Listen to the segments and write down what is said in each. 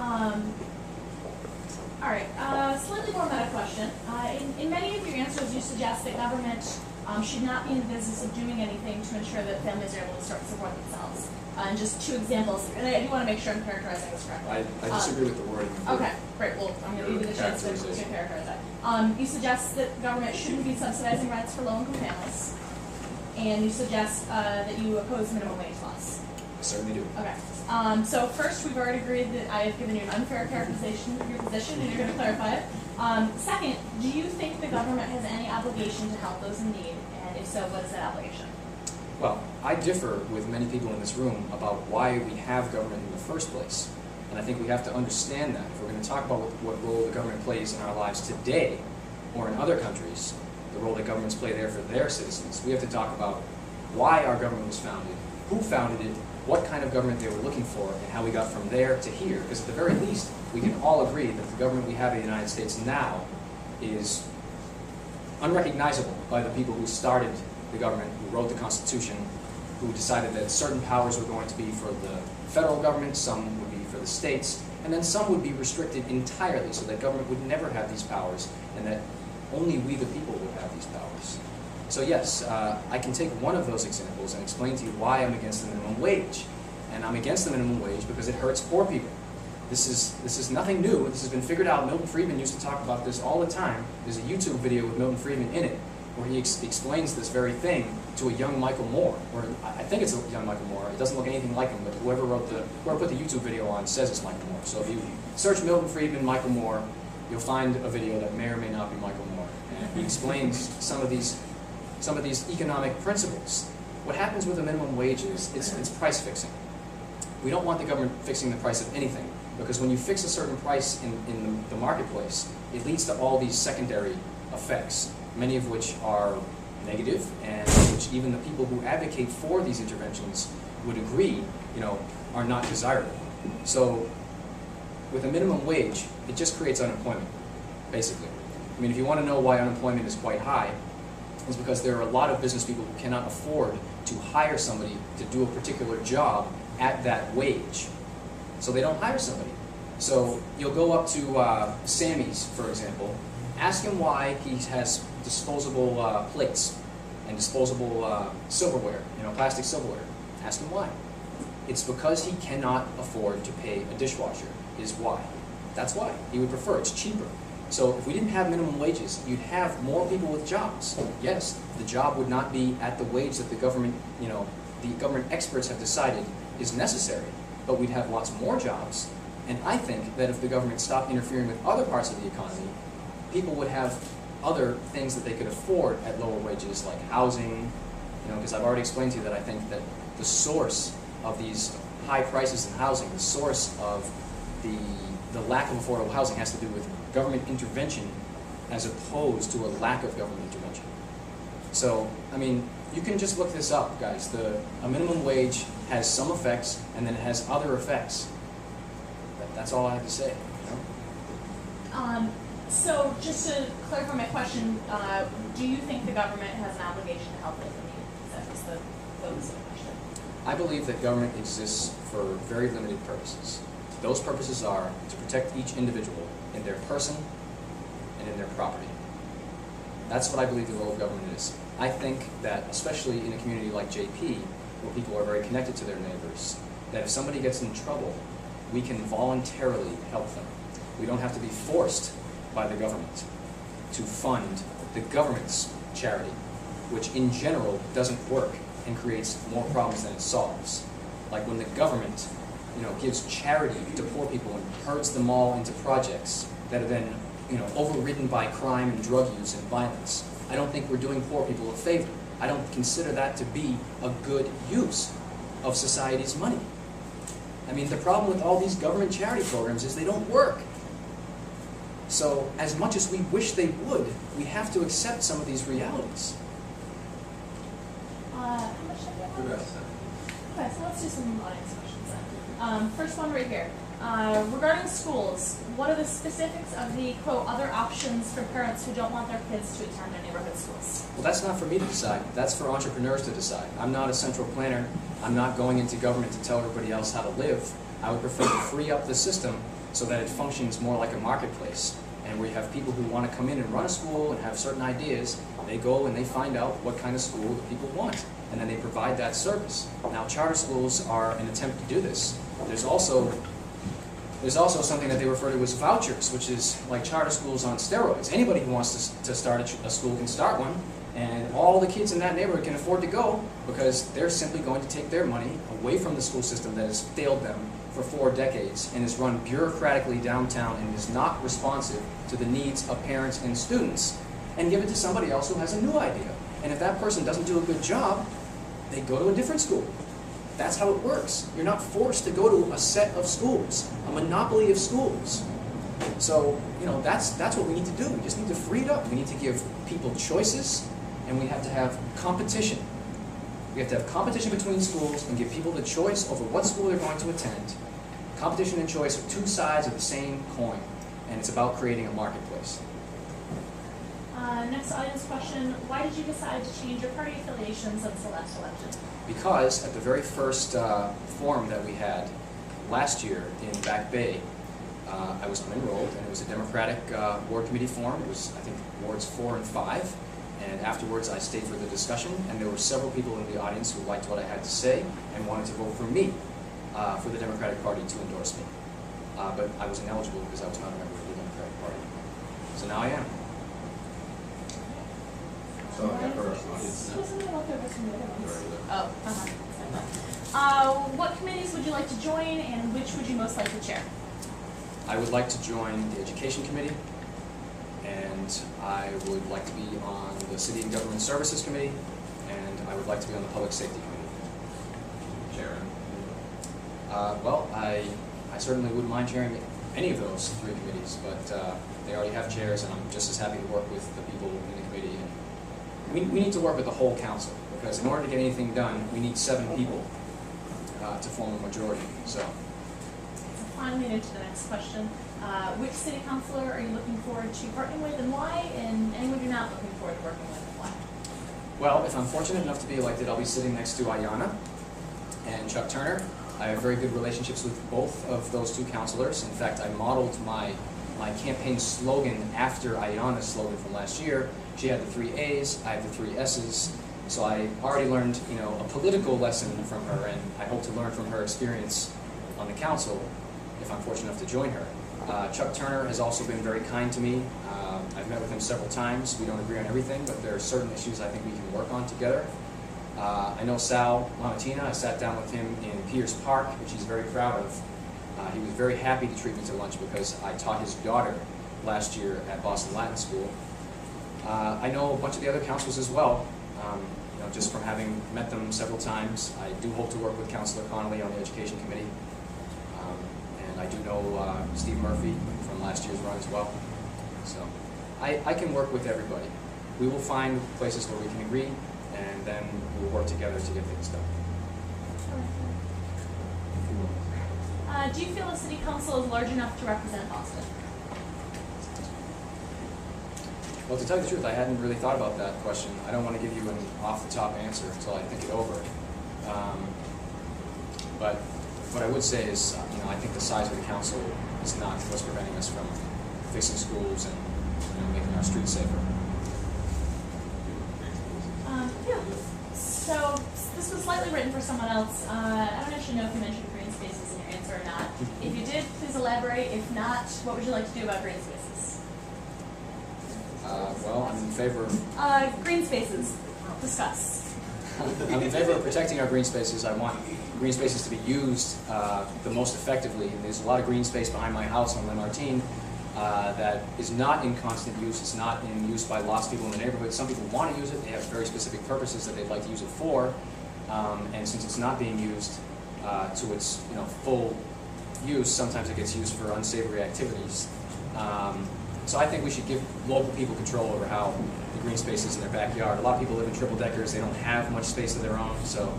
All right, slightly more meta question. In many of your answers, you suggest that government should not be in the business of doing anything to ensure that families are able to support themselves. And just two examples, and I do want to make sure I'm characterizing this correctly. I disagree with the wording. Okay, great. Well, I'm going to give you the chance to characterize that. You suggest that government shouldn't be subsidizing rents for low-income families, and you suggest that you oppose minimum wage laws. I certainly do. Okay. So first, we've already agreed that I have given you an unfair characterization of your position, and you're going to clarify it. Second, do you think the government has any obligation to help those in need, and if so, what is that obligation? Well, I differ with many people in this room about why we have government in the first place. And I think we have to understand that. If we're going to talk about what role the government plays in our lives today, or in other countries, the role that governments play there for their citizens, we have to talk about why our government was founded, who founded it, what kind of government they were looking for, and how we got from there to here. Because at the very least, we can all agree that the government we have in the United States now is unrecognizable by the people who started the government, who wrote the Constitution, who decided that certain powers were going to be for the federal government, some would be for the states, and then some would be restricted entirely so that government would never have these powers and that only we the people would have these powers. So yes, I can take one of those examples and explain to you why I'm against the minimum wage. And I'm against the minimum wage because it hurts poor people. This is nothing new. This has been figured out. Milton Friedman used to talk about this all the time. There's a YouTube video with Milton Friedman in it where he explains this very thing to a young Michael Moore. Or I think it's a young Michael Moore. It doesn't look anything like him, but whoever put the YouTube video on says it's Michael Moore. So if you search Milton Friedman, Michael Moore, you'll find a video that may or may not be Michael Moore. And he explains some of these economic principles. What happens with the minimum wage is it's price fixing. We don't want the government fixing the price of anything, because when you fix a certain price in the marketplace, it leads to all these secondary effects, many of which are negative, and which even the people who advocate for these interventions would agree, are not desirable. So with a minimum wage, it just creates unemployment, basically. I mean, if you want to know why unemployment is quite high, it's because there are a lot of business people who cannot afford to hire somebody to do a particular job at that wage. So they don't hire somebody. So you'll go up to Sammy's, for example, ask him why he has disposable plates and disposable silverware, plastic silverware. Ask him why. It's because he cannot afford to pay a dishwasher, is why. That's why. He would prefer, it's cheaper. So if we didn't have minimum wages, you'd have more people with jobs. Yes, the job would not be at the wage that the government, the government experts have decided is necessary, but we'd have lots more jobs. And I think that if the government stopped interfering with other parts of the economy, people would have other things that they could afford at lower wages, like housing, because I've already explained to you that I think that the source of these high prices in housing, the source of the lack of affordable housing has to do with government intervention as opposed to a lack of government intervention. So, I mean, you can just look this up, guys. A minimum wage has some effects, and then it has other effects. That's all I have to say. So, just to clarify my question, do you think the government has an obligation to help those in need? That was the focus of the question. I believe that government exists for very limited purposes. Those purposes are to protect each individual in their person and in their property. That's what I believe the role of government is. I think that, especially in a community like JP, where people are very connected to their neighbors, that if somebody gets in trouble, we can voluntarily help them. We don't have to be forced by the government to fund the government's charity, which in general doesn't work and creates more problems than it solves. Like when the government gives charity to poor people and herds them all into projects that are then, overridden by crime and drug use and violence. I don't think we're doing poor people a favor. I don't consider that to be a good use of society's money. I mean, the problem with all these government charity programs is they don't work. So, as much as we wish they would, we have to accept some of these realities. How much time do you have? Okay, so let's do some audience questions then. First one right here. Regarding schools, what are the specifics of the, quote, other options for parents who don't want their kids to attend their neighborhood schools? Well, that's not for me to decide. That's for entrepreneurs to decide. I'm not a central planner. I'm not going into government to tell everybody else how to live. I would prefer to free up the system so that it functions more like a marketplace, and where you have people who want to come in and run a school and have certain ideas. They go and they find out what kind of school the people want, and then they provide that service. Now, charter schools are an attempt to do this. There's also something that they refer to as vouchers, which is like charter schools on steroids. Anybody who wants to start a school can start one, and all the kids in that neighborhood can afford to go because they're simply going to take their money away from the school system that has failed them for 4 decades and is run bureaucratically downtown and is not responsive to the needs of parents and students, and give it to somebody else who has a new idea. And if that person doesn't do a good job, they go to a different school. That's how it works. You're not forced to go to a set of schools, a monopoly of schools. So, that's what we need to do. We just need to free it up. We need to give people choices, and we have to have competition. We have to have competition between schools and give people the choice over what school they're going to attend. Competition and choice are two sides of the same coin, and it's about creating a marketplace. Next audience question, why did you decide to change your party affiliation since the last election? Because at the very first forum that we had last year in Back Bay, I was unenrolled, and it was a Democratic ward committee forum. It was, I think, wards 4 and 5. And afterwards, I stayed for the discussion, and there were several people in the audience who liked what I had to say and wanted to vote for me, for the Democratic Party to endorse me. But I was ineligible because I was not a member of the Democratic Party. So now I am. So I got first. What committees would you like to join, and which would you most like to chair? I would like to join the Education Committee, and I would like to be on the City and Government Services Committee, and I would like to be on the Public Safety Committee. Sharon. Well, I certainly wouldn't mind chairing any of those 3 committees, but they already have chairs, and I'm just as happy to work with the people in the committee. And we need to work with the whole council, because in order to get anything done, we need 7 people to form a majority. So Finally, into the next question. Which city councilor are you looking forward to partnering with, and why? And anyone you're not looking forward to working with, and why? Well, if I'm fortunate enough to be elected, I'll be sitting next to Ayanna and Chuck Turner. I have very good relationships with both of those 2 councilors. In fact, I modeled my campaign slogan after Ayanna's slogan from last year. She had the 3 A's, I have the 3 S's. So I already learned, a political lesson from her, and I hope to learn from her experience on the council if I'm fortunate enough to join her. Chuck Turner has also been very kind to me. I've met with him several times. We don't agree on everything, but there are certain issues I think we can work on together. I know Sal Lamatina. I sat down with him in Peters Park, which he's very proud of. He was very happy to treat me to lunch because I taught his daughter last year at Boston Latin School. I know a bunch of the other councilors as well, just from having met them several times. I do hope to work with Councilor Connolly on the Education Committee. And I do know Steve Murphy from last year's run as well. So I can work with everybody. We will find places where we can agree, and then we'll work together to get things done. Do you feel the city council is large enough to represent Boston? Well, to tell you the truth, I hadn't really thought about that question. I don't want to give you an off-the-top answer until I think it over. But what I would say is, I think the size of the council is not what's preventing us from fixing schools and making our streets safer. Yeah. So this was slightly written for someone else. I don't actually know if you mentioned green spaces in your answer or not. If you did, please elaborate. If not, what would you like to do about green spaces? Well, I'm in favor of... Green spaces. Discuss. I'm in favor of protecting our green spaces. I want green spaces to be used the most effectively. And there's a lot of green space behind my house on Lamartine that is not in constant use. It's not in use by lots of people in the neighborhood. Some people want to use it. They have very specific purposes that they'd like to use it for. And since it's not being used to its full use, sometimes it gets used for unsavory activities. So I think we should give local people control over how the green space is in their backyard. A lot of people live in triple deckers. They don't have much space of their own. So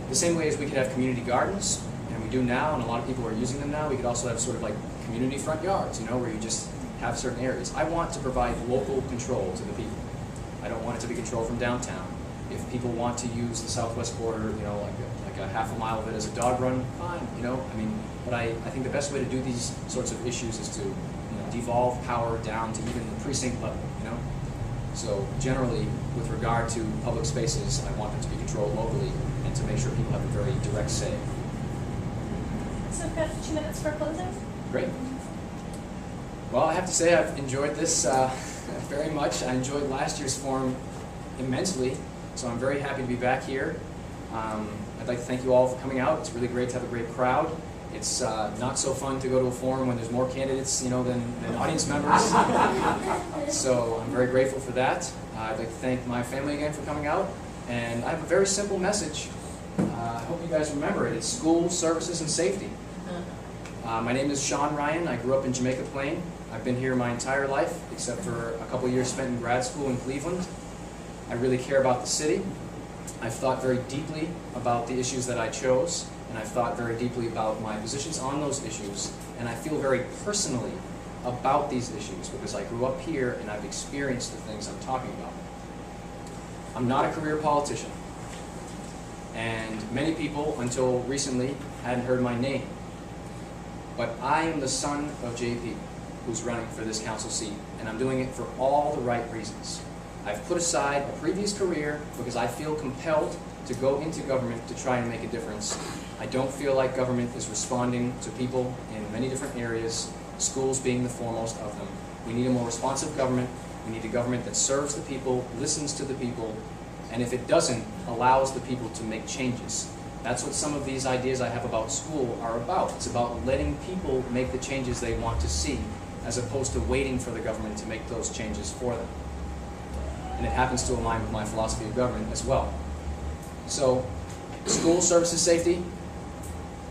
the same way as we could have community gardens, and we do now, and a lot of people are using them now, we could also have sort of like community front yards, where you just have certain areas. I want to provide local control to the people. I don't want it to be controlled from downtown. If people want to use the southwest border, like a half a mile of it as a dog run, fine, you know, I mean, but I think the best way to do these sorts of issues is to, you know, devolve power down to even the precinct level, you know? So generally, with regard to public spaces, I want them to be controlled locally and to make sure people have a very direct say. So we've got 2 minutes for closing. Great. Well, I have to say I've enjoyed this very much. I enjoyed last year's forum immensely, so I'm very happy to be back here. I'd like to thank you all for coming out. It's really great to have a great crowd. It's not so fun to go to a forum when there's more candidates, you know, than audience members. So I'm very grateful for that. I'd like to thank my family again for coming out. And I have a very simple message. I hope you guys remember it. It's school, services, and safety. My name is Sean Ryan. I grew up in Jamaica Plain. I've been here my entire life, except for a couple years spent in grad school in Cleveland. I really care about the city. I've thought very deeply about the issues that I chose, and I've thought very deeply about my positions on those issues, and I feel very personally about these issues because I grew up here and I've experienced the things I'm talking about. I'm not a career politician, and many people, until recently, hadn't heard my name. But I am the son of JP, who's running for this council seat, and I'm doing it for all the right reasons. I've put aside a previous career because I feel compelled to go into government to try and make a difference. I don't feel like government is responding to people in many different areas, schools being the foremost of them. We need a more responsive government. We need a government that serves the people, listens to the people, and if it doesn't, allows the people to make changes. That's what some of these ideas I have about school are about. It's about letting people make the changes they want to see, as opposed to waiting for the government to make those changes for them. And it happens to align with my philosophy of government as well. So, school, services, safety,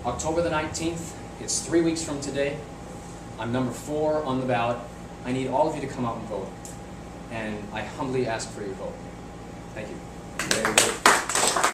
October the 19th, it's 3 weeks from today. I'm number 4 on the ballot. I need all of you to come out and vote. And I humbly ask for your vote. Thank you.